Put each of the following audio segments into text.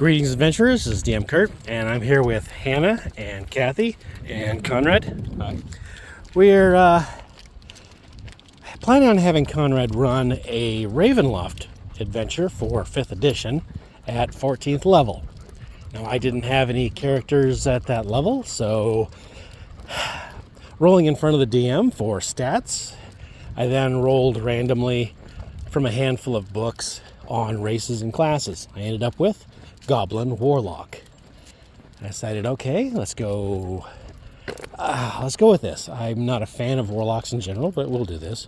Greetings, adventurers. This is DM Kurt, and I'm here with Hannah and Kathy and Conrad. Hi. We're planning on having Conrad run a Ravenloft adventure for 5th edition at 14th level. Now, I didn't have any characters at that level, so rolling in front of the DM for stats, I then rolled randomly from a handful of books on races and classes. I ended up with Goblin Warlock. I decided, okay, let's go with this. I'm not a fan of warlocks in general, but we'll do this.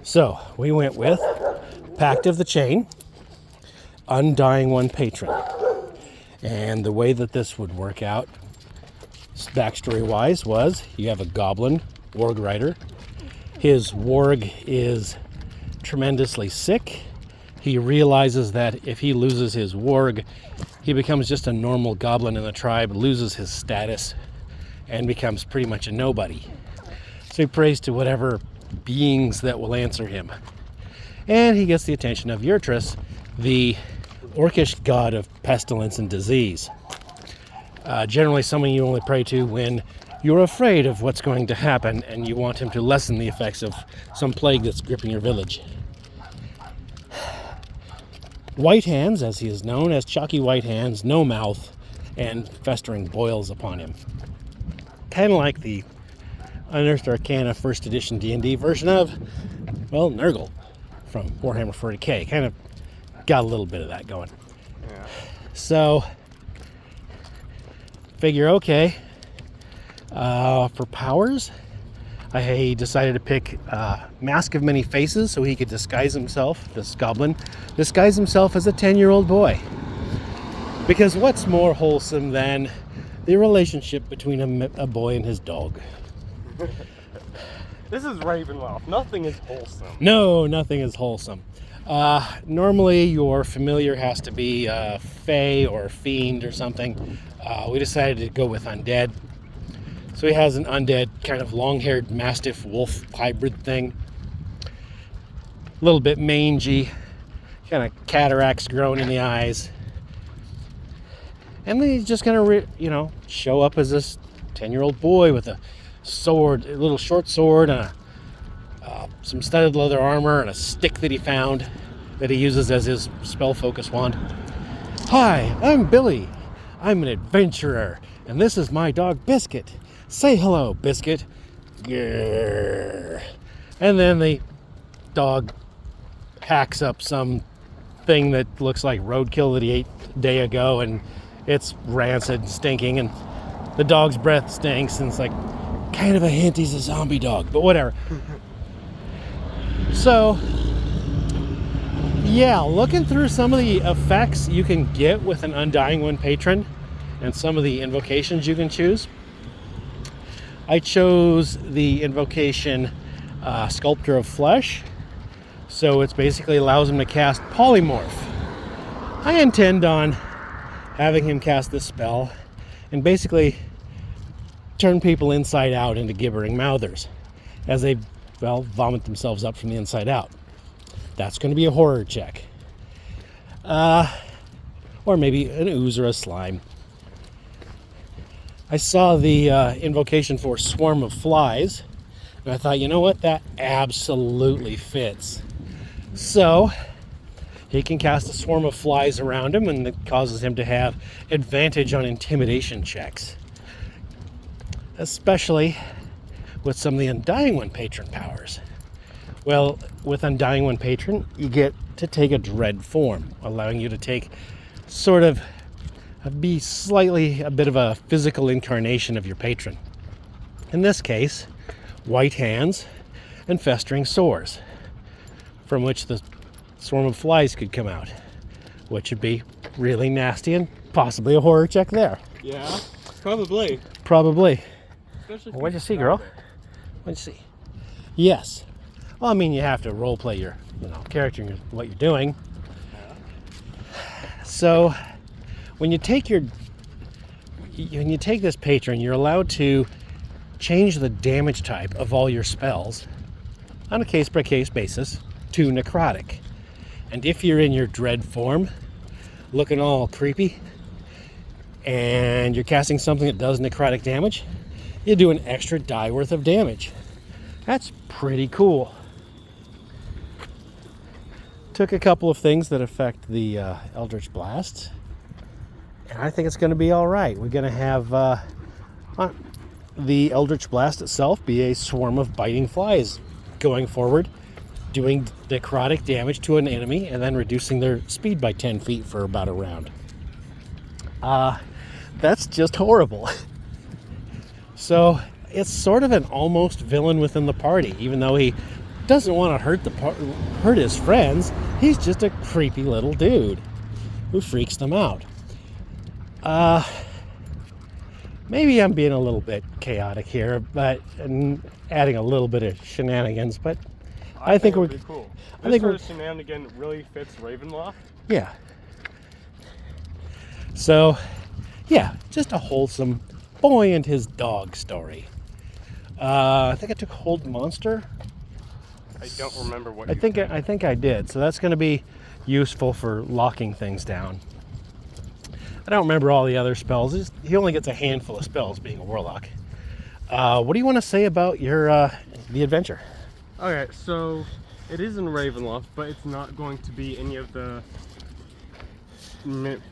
So we went with Pact of the Chain, Undying One Patron. And the way that this would work out, backstory wise, was you have a goblin warg rider. His warg is tremendously sick. He realizes that if he loses his warg, he becomes just a normal goblin in the tribe, loses his status, and becomes pretty much a nobody. So he prays to whatever beings that will answer him. And he gets the attention of Yurtris, the orcish god of pestilence and disease. Generally someone you only pray to when you're afraid of what's going to happen and you want him to lessen the effects of some plague that's gripping your village. White hands, as he is known, as chalky white hands, no mouth, and festering boils upon him. Kind of like the Unearthed Arcana 1st edition D&D version of, well, Nurgle from Warhammer 40k. Kind of got a little bit of that going. Yeah. So, figure, okay, for powers, I decided to pick Mask of Many Faces so he could disguise himself, this goblin, disguise himself as a 10-year-old boy. Because what's more wholesome than the relationship between a boy and his dog? This is Ravenloft. Nothing is wholesome. No, nothing is wholesome. Normally your familiar has to be a fae or a fiend or something. We decided to go with undead. So he has an undead, kind of long-haired mastiff wolf hybrid thing. A little bit mangy, kind of cataracts growing in the eyes. And then he's just gonna, show up as this 10-year-old boy with a sword, a little short sword, and some studded leather armor, and a stick that he found that he uses as his spell focus wand. Hi, I'm Billy. I'm an adventurer, and this is my dog Biscuit. Say hello, Biscuit. Grrr. And then the dog hacks up some thing that looks like roadkill that he ate a day ago, and it's rancid and stinking, and the dog's breath stinks, and it's like kind of a hint he's a zombie dog, but whatever. So, yeah, looking through some of the effects you can get with an Undying One patron and some of the invocations you can choose, I chose the invocation Sculptor of Flesh. So it basically allows him to cast Polymorph. I intend on having him cast this spell and basically turn people inside out into gibbering mouthers as they, vomit themselves up from the inside out. That's going to be a horror check. Or maybe an ooze or a slime. I saw the invocation for Swarm of Flies, and I thought, you know what, that absolutely fits. So, he can cast a swarm of flies around him, and it causes him to have advantage on intimidation checks. Especially with some of the Undying One patron powers. Well, with Undying One patron, you get to take a dread form, allowing you to take sort of be slightly a bit of a physical incarnation of your patron. In this case, white hands and festering sores, from which the swarm of flies could come out, which would be really nasty and possibly a horror check there. Yeah, probably. Probably. Especially What'd you see, girl? What'd you see? Yes. Well, I mean, you have to role play your, character and what you're doing. So, when you take this patron, you're allowed to change the damage type of all your spells on a case-by-case basis to necrotic. And if you're in your dread form, looking all creepy, and you're casting something that does necrotic damage, you do an extra die worth of damage. That's pretty cool. Took a couple of things that affect the Eldritch Blast, and I think it's going to be all right. We're going to have the Eldritch Blast itself be a swarm of biting flies going forward, doing necrotic damage to an enemy and then reducing their speed by 10 feet for about a round. That's just horrible. So it's sort of an almost villain within the party, even though he doesn't want to hurt his friends. He's just a creepy little dude who freaks them out. Maybe I'm being a little bit chaotic here, and adding a little bit of shenanigans, but I think we're pretty cool. I think this sort of shenanigan really fits Ravenloft. Yeah. So, yeah, just a wholesome boy and his dog story. I think I took Hold Monster. I don't remember what. I think I did. So that's going to be useful for locking things down. I don't remember all the other spells. He only gets a handful of spells, being a warlock. What do you want to say about your the adventure? Okay, so it is in Ravenloft, but it's not going to be any of the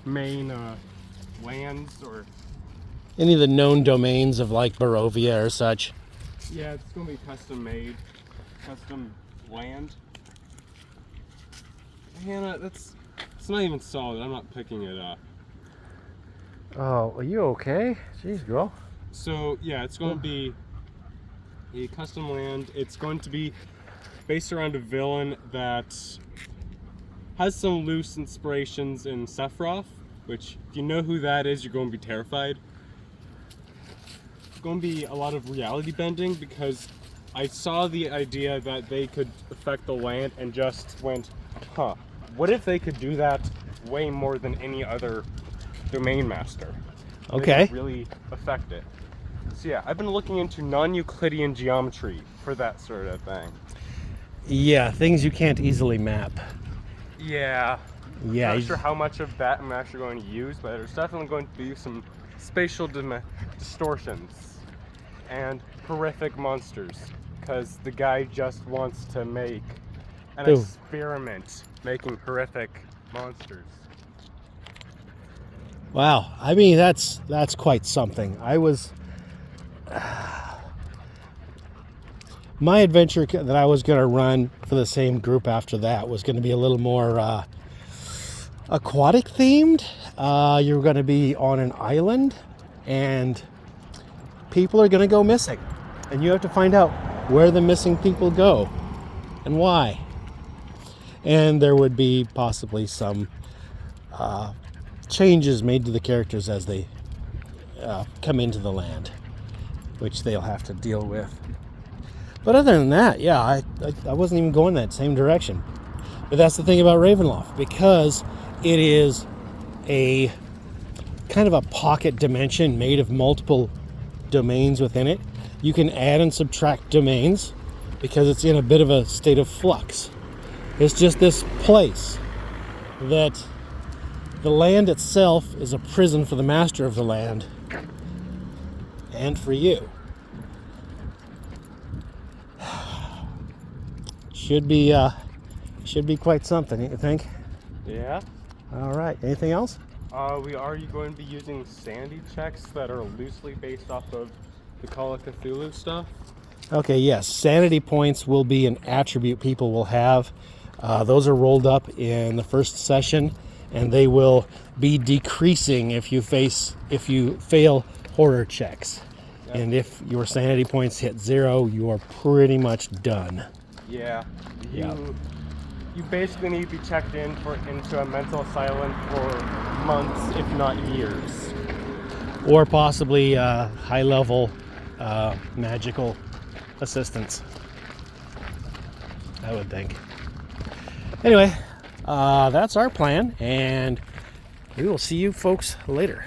main lands or any of the known domains of like Barovia or such. Yeah, it's going to be custom made, custom land. Hannah, it's not even solid. I'm not picking it up. Oh, are you okay? Jeez, girl. So yeah, it's going to be a custom land. It's going to be based around a villain that has some loose inspirations in Sephiroth, which if you know who that is, you're going to be terrified. It's going to be a lot of reality bending because I saw the idea that they could affect the land and just went, huh, what if they could do that way more than any other domain master? Okay. They could really affect it. So yeah, I've been looking into non-Euclidean geometry for that sort of thing. Yeah, things you can't easily map. Yeah. Yeah. Not sure how much of that I'm actually going to use, but there's definitely going to be some spatial distortions and horrific monsters, because the guy just wants to make an experiment making horrific monsters. Wow, I mean that's quite something. My adventure that I was going to run for the same group after that was going to be a little more aquatic themed. You're going to be on an island, and people are going to go missing, and you have to find out where the missing people go and why. And there would be possibly some changes made to the characters as they come into the land, which they'll have to deal with. But other than that, yeah, I wasn't even going that same direction. But that's the thing about Ravenloft, because it is a kind of a pocket dimension made of multiple domains within it. You can add and subtract domains because it's in a bit of a state of flux. It's just this place that the land itself is a prison for the master of the land and for you. Should be quite something, you think? Yeah. All right. Anything else? We are going to be using sanity checks that are loosely based off of the Call of Cthulhu stuff. Okay, yes. Sanity points will be an attribute people will have. Those are rolled up in the first session, and they will be decreasing if you fail horror checks. Yep. And if your sanity points hit 0, you are pretty much done. Yeah. You basically need to be checked into a mental asylum for months, if not years. Or possibly high-level magical assistance, I would think. Anyway, that's our plan, and we will see you folks later.